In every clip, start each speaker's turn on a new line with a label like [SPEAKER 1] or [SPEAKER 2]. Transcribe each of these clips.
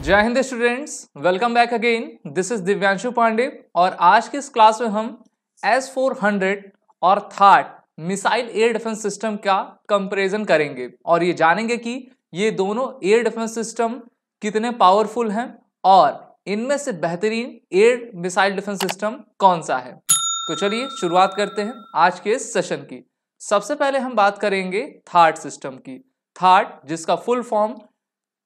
[SPEAKER 1] जय Hind students, welcome back again. This is Divyanshu Pandey और आज की इस क्लास में हम S-400 और थाट मिसाइल एयर डिफेंस सिस्टम का कंपैरिजन करेंगे और ये जानेंगे कि ये दोनों एयर डिफेंस सिस्टम कितने पावरफुल हैं और इनमें से बेहतरीन एयर मिसाइल डिफेंस सिस्टम कौन सा है। तो चलिए शुरुआत करते हैं आज के इस सेशन की। सबसे पहले हम बात करेंगे थाट सिस्टम की। थाट जिसका full form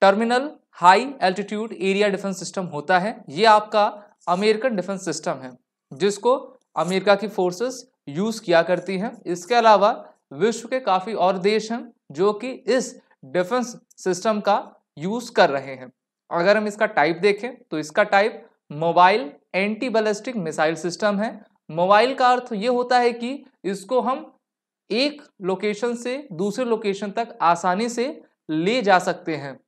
[SPEAKER 1] terminal high altitude area defence system होता है। ये आपका अमेरिकन डिफेंस सिस्टम है जिसको अमेरिका की फोर्सेस यूज किया करती हैं। इसके अलावा विश्व के काफी और देश हैं जो कि इस डिफेंस सिस्टम का यूज कर रहे हैं। अगर हम इसका टाइप देखें तो इसका type mobile anti ballistic missile system है। मोबाइल का अर्थ ये होता है कि इसको हम एक लोकेशन से दूसरे लोकेशन तक आसानी से ले जा सकते हैं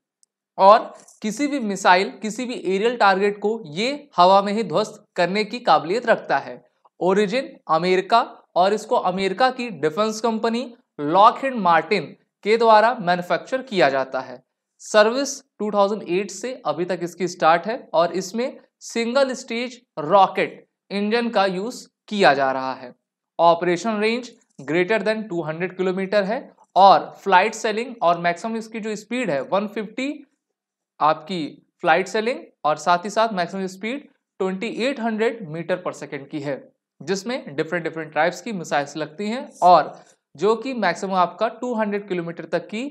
[SPEAKER 1] और किसी भी मिसाइल किसी भी एरियल टारगेट को ये हवा में ही ध्वस्त करने की काबिलियत रखता है। ओरिजिन अमेरिका और इसको अमेरिका की डिफेंस कंपनी लॉकहीड मार्टिन के द्वारा मैन्युफैक्चर किया जाता है। सर्विस 2008 से अभी तक इसकी स्टार्ट है और इसमें सिंगल स्टेज रॉकेट इंजन का यूज किया जा रहा है। Operation range greater than 200 kilometre है और फ्लाइट सेलिंग और मैक्सिमम इसकी जो स्पीड है 150 आपकी फ्लाइट सेलिंग और साथ ही साथ मैक्सिमम स्पीड 2800 मीटर पर सेकेंड की है, जिसमें डिफरेंट टाइप्स की मिसाइल्स लगती हैं और जो कि मैक्सिमम आपका 200 किलोमीटर तक की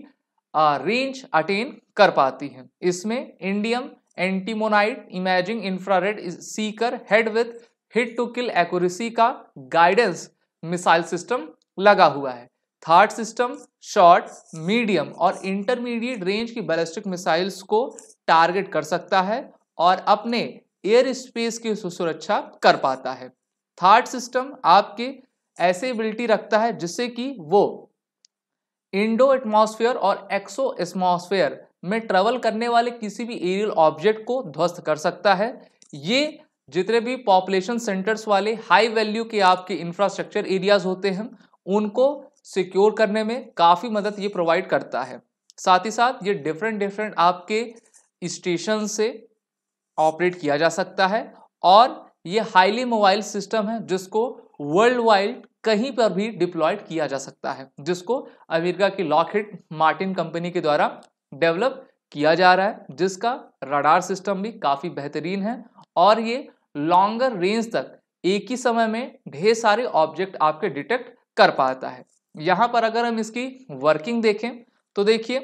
[SPEAKER 1] रेंज अटेन कर पाती हैं। इसमें indium antimonide imaging infrared seeker head with hit to kill accuracy का गाइडेंस मिसाइल सिस्टम लगा हुआ है। थाट सिस्टम शॉर्ट, मीडियम और इंटरमीडिएट रेंज की बैलिस्टिक मिसाइल्स को टारगेट कर सकता है और अपने एयर स्पेस की सुरक्षा कर पाता है। थाट सिस्टम आपके ऐसे एबिलिटी रखता है जिससे कि वो इंडो एटमॉस्फेयर और एक्सो एटमॉस्फेयर में ट्रेवल करने वाले किसी भी एरियल ऑब्जेक्ट को ध्वस्त कर सकता है। ये जितने भी पॉपुलेशन सेंटर्स वाले हाई वैल्यू के आपके इंफ्रास्ट्रक्चर एरियाज होते हैं उनको सिक्योर करने में काफ़ी मदद ये प्रोवाइड करता है। साथ ही साथ ये डिफरेंट आपके स्टेशन से ऑपरेट किया जा सकता है और ये हाईली मोबाइल सिस्टम है जिसको वर्ल्ड वाइड कहीं पर भी डिप्लॉयड किया जा सकता है, जिसको अमेरिका की लॉकहीड मार्टिन कंपनी के द्वारा डेवलप किया जा रहा है, जिसका रडार सिस्टम भी काफ़ी बेहतरीन है और ये लॉन्गर रेंज तक एक ही समय में ढेर सारे ऑब्जेक्ट आपके डिटेक्ट कर पाता है। यहाँ पर अगर हम इसकी वर्किंग देखें तो देखिए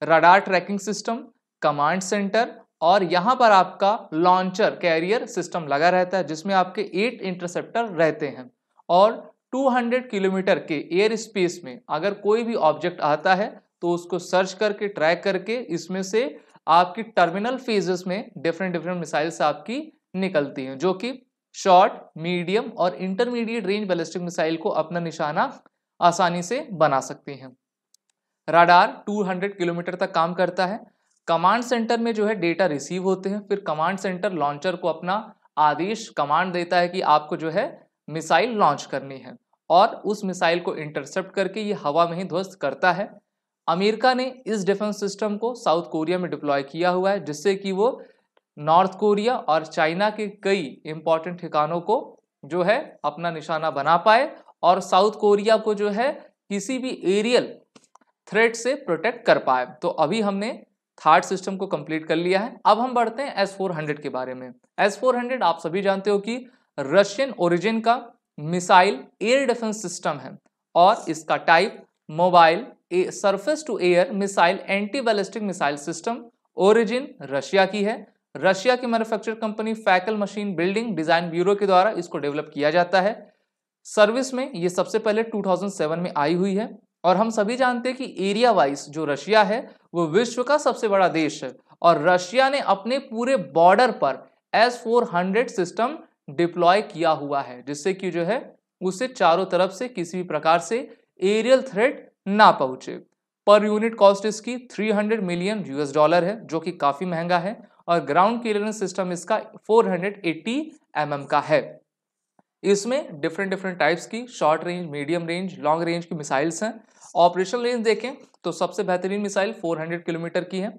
[SPEAKER 1] radar tracking system, command centre और यहाँ पर आपका लॉन्चर कैरियर सिस्टम लगा रहता है जिसमें आपके 8 इंटरसेप्टर रहते हैं और 200 किलोमीटर के एयर स्पेस में अगर कोई भी ऑब्जेक्ट आता है तो उसको सर्च करके ट्रैक करके इसमें से आपकी टर्मिनल फेजेस में डिफरेंट मिसाइल्स आपकी निकलती हैं जो कि शॉर्ट, मीडियम और इंटरमीडिएट रेंज बैलिस्टिक मिसाइल को अपना निशाना आसानी से बना सकती हैं। रडार 200 किलोमीटर तक काम करता है। कमांड सेंटर में जो है डेटा रिसीव होते हैं, फिर कमांड सेंटर लॉन्चर को अपना आदेश कमांड देता है कि आपको जो है मिसाइल लॉन्च करनी है और उस मिसाइल को इंटरसेप्ट करके ये हवा में ही ध्वस्त करता है। अमेरिका ने इस डिफेंस सिस्टम को साउथ कोरिया में डिप्लॉय किया हुआ है जिससे कि वो नॉर्थ कोरिया और चाइना के कई इंपॉर्टेंट ठिकानों को जो है अपना निशाना बना पाए और साउथ कोरिया को जो है किसी भी एरियल थ्रेट से प्रोटेक्ट कर पाए। तो अभी हमने थाट सिस्टम को कंप्लीट कर लिया है। अब हम बढ़ते हैं S-400 के बारे में। S-400 आप सभी जानते हो कि रशियन ओरिजिन का मिसाइल एयर डिफेंस सिस्टम है और इसका type mobile surface to air missile anti ballistic missile system, origin Russia की है। रशिया की manufacture company Fakel machine building design bureau के द्वारा इसको डेवलप किया जाता है। सर्विस में ये सबसे पहले 2007 में आई हुई है और हम सभी जानते हैं कि एरिया वाइज जो रशिया है वो विश्व का सबसे बड़ा देश है और रशिया ने अपने पूरे बॉर्डर पर S-400 सिस्टम डिप्लॉय किया हुआ है जिससे कि जो है उसे चारों तरफ से किसी भी प्रकार से एरियल थ्रेट ना पहुंचे। पर यूनिट कॉस्ट इसकी $300 मिलियन है जो कि काफी महंगा है और ग्राउंड क्लियरेंस सिस्टम इसका 480 mm का है। इसमें डिफरेंट टाइप्स की short range, medium range, long range की मिसाइल्स हैं। ऑपरेशनल रेंज देखें तो सबसे बेहतरीन मिसाइल 400 किलोमीटर की है।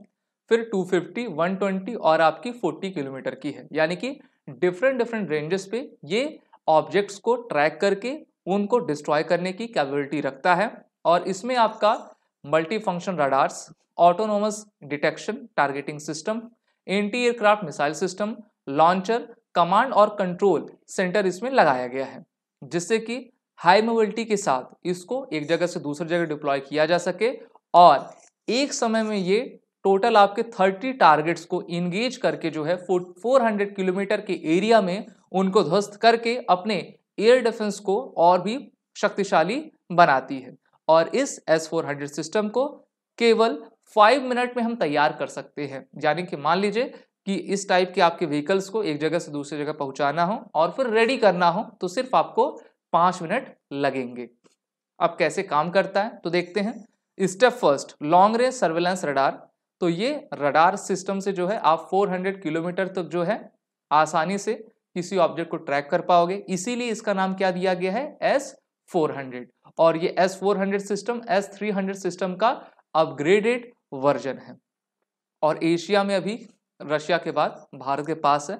[SPEAKER 1] फिर 250, 120 और आपकी 40 किलोमीटर की है। यानी कि डिफरेंट डिफरेंट रेंजेस पे ये ऑब्जेक्ट्स को ट्रैक करके उनको डिस्ट्रॉय करने की कैपेबिलिटी रखता है। और इसमें आपका multi function radars, autonomous detection targeting system, anti aircraft missile system, launcher, command और कंट्रोल सेंटर इसमें लगाया गया है, जिससे कि हाई मोबिलिटी के साथ इसको एक जगह से दूसरी जगह डिप्लॉय किया जा सके और एक समय में ये टोटल आपके 30 टारगेट्स को इंगेज करके जो है 400 किलोमीटर के एरिया में उनको ध्वस्त करके अपने एयर डिफेंस को और भी शक्तिशाली बनाती है। और इस S-400 सिस्टम को केवल 5 मिनट में हम तैयार कर सकते हैं। यानी कि मान लीजिए कि इस टाइप के आपके व्हीकल्स को एक जगह से दूसरी जगह पहुंचाना हो और फिर रेडी करना हो तो सिर्फ आपको 5 मिनट लगेंगे। अब कैसे काम करता है तो देखते हैं। Step first, long range surveillance radar. तो ये रडार सिस्टम से जो है आप 400 किलोमीटर तक जो है आसानी से किसी ऑब्जेक्ट को ट्रैक कर पाओगे। इसीलिए इसका नाम क्या दिया गया है, S-400। और ये S-400 सिस्टम S-300 सिस्टम का अपग्रेडेड वर्जन है और एशिया में अभी रशिया के बाद भारत के पास है।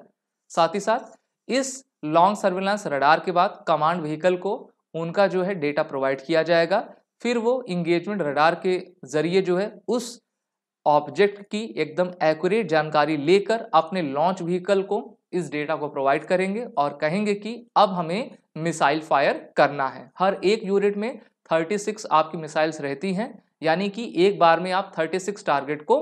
[SPEAKER 1] साथ ही साथ इस लॉन्ग सर्वेलेंस रडार के बाद कमांड व्हीकल को उनका जो है डेटा प्रोवाइड किया जाएगा। फिर वो इंगेजमेंट रडार के जरिए जो है उस ऑब्जेक्ट की एकदम एक्यूरेट जानकारी लेकर अपने लॉन्च व्हीकल को इस डेटा को प्रोवाइड करेंगे और कहेंगे कि अब हमें मिसाइल फायर करना है। हर एक यूनिट में 36 आपकी मिसाइल्स रहती हैं, यानी कि एक बार में आप 36 टारगेट को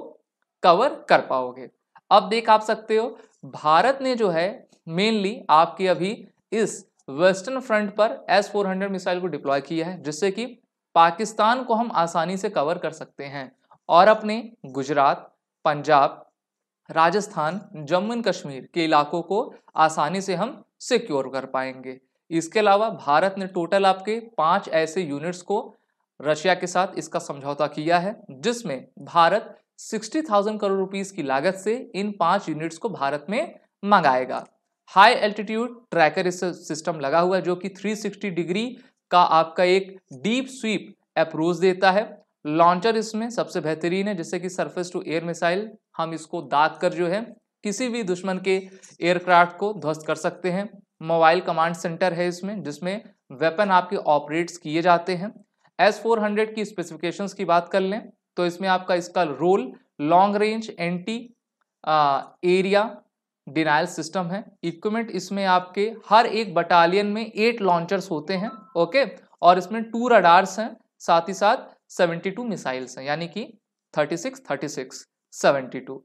[SPEAKER 1] कवर कर पाओगे। अब देख आप सकते हो भारत ने जो है मेनली आपके अभी इस वेस्टर्न फ्रंट पर S-400 मिसाइल को डिप्लॉय किया है, जिससे कि पाकिस्तान को हम आसानी से कवर कर सकते हैं और अपने गुजरात, पंजाब, राजस्थान, जम्मू एंड कश्मीर के इलाकों को आसानी से हम सिक्योर कर पाएंगे। इसके अलावा भारत ने टोटल आपके 5 ऐसे यूनिट्स को रशिया के साथ इसका समझौता किया है, जिसमें भारत 60,000 करोड़ रुपीस की लागत से इन 5 यूनिट्स को भारत में मंगाएगा। हाई एल्टीट्यूड ट्रैकर इस सिस्टम लगा हुआ है, जो कि 360 डिग्री का आपका एक डीप स्वीप अप्रोच देता है। लॉन्चर इसमें सबसे बेहतरीन है, जिससे कि सरफेस टू एयर मिसाइल हम इसको दाग कर जो है किसी भी दुश्मन के एयरक्राफ्ट को ध्वस्त कर सकते हैं। मोबाइल कमांड सेंटर है इसमें, जिसमें वेपन आपके ऑपरेट्स किए जाते हैं। S-400 की स्पेसिफिकेशंस की बात कर लें तो इसमें आपका इसका role long range anti area denial system है। इक्विपमेंट इसमें आपके हर एक बटालियन में 8 लॉन्चर्स होते हैं, ओके, और इसमें 2 रडार्स हैं, साथ ही साथ 72 मिसाइल्स हैं, यानी कि 36, 72।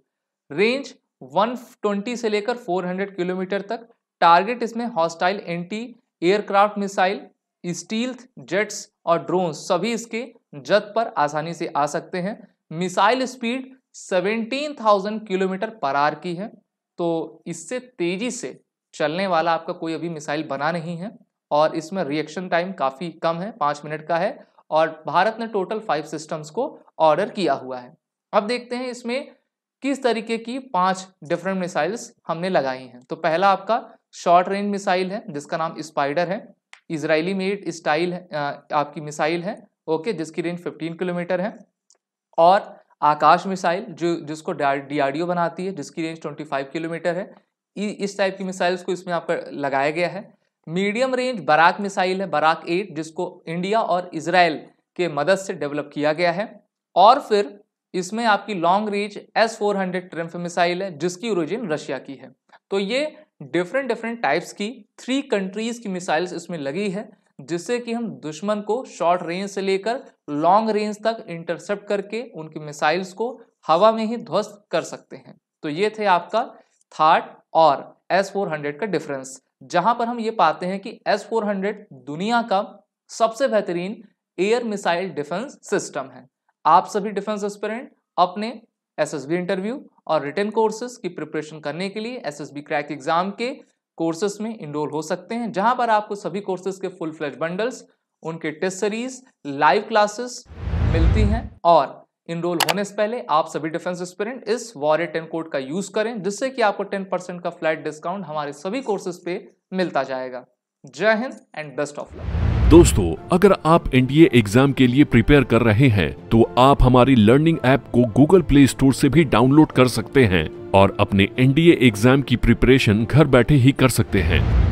[SPEAKER 1] रेंज 120 से लेकर 400 किलोमीटर तक। टारगेट इसमें hostile anti aircraft missile, stealth jets और ड्रोन्स सभी इसके जद पर आसानी से आ सकते हैं। Missile speed 17,000 kilometre per hour की है, तो इससे तेजी से चलने वाला आपका कोई अभी मिसाइल बना नहीं है और इसमें रिएक्शन टाइम काफ़ी कम है, 5 मिनट का है। और भारत ने टोटल 5 सिस्टम्स को ऑर्डर किया हुआ है। अब देखते हैं इसमें किस तरीके की 5 डिफरेंट मिसाइल्स हमने लगाई हैं। तो पहला आपका शॉर्ट रेंज मिसाइल है, जिसका नाम स्पाइडर है। इजरायली मेड स्टाइल है आपकी मिसाइल है, ओके, जिसकी रेंज 15 किलोमीटर है। और आकाश मिसाइल जिसको DRDO बनाती है, जिसकी रेंज 25 किलोमीटर है। इस टाइप की मिसाइल्स को इसमें आपका लगाया गया है। मीडियम रेंज बराक मिसाइल है, बराक 8, जिसको इंडिया और इजराइल के मदद से डेवलप किया गया है। और फिर इसमें आपकी long range S-400 triumph missile है, जिसकी ओरिजिन रशिया की है। तो ये डिफरेंट टाइप्स की 3 कंट्रीज की मिसाइल्स इसमें लगी है, जिससे कि हम दुश्मन को शॉर्ट रेंज से लेकर लॉन्ग रेंज तक इंटरसेप्ट करके उनकी मिसाइल्स को हवा में ही ध्वस्त कर सकते हैं। तो ये थे आपका THAAD और S-400 का डिफरेंस, जहां पर हम ये पाते हैं कि S-400 दुनिया का सबसे बेहतरीन एयर मिसाइल डिफेंस सिस्टम है। आप सभी डिफेंस एस्पिरेंट अपने SSB इंटरव्यू और रिटन कोर्सेज की प्रिपरेशन करने के लिए SSB क्रैक एग्जाम के कोर्सेज में इनरोल हो सकते हैं, जहां पर आपको सभी कोर्सेज के फुल फ्लेज बंडल्स, उनके टेस्ट सीरीज, लाइव क्लासेस मिलती हैं। और इनरोल होने से पहले आप सभी डिफेंस एस्पिरेंट इस वॉरियर 10 कोड का यूज करें, जिससे कि आपको 10% का फ्लैट डिस्काउंट हमारे सभी कोर्सेज पे मिलता जाएगा। जय Hind and best of luck.
[SPEAKER 2] दोस्तों, अगर आप एनडीए एग्जाम के लिए प्रिपेयर कर रहे हैं तो आप हमारी लर्निंग ऐप को गूगल प्ले स्टोर से भी डाउनलोड कर सकते हैं और अपने एनडीए एग्जाम की प्रिपरेशन घर बैठे ही कर सकते हैं।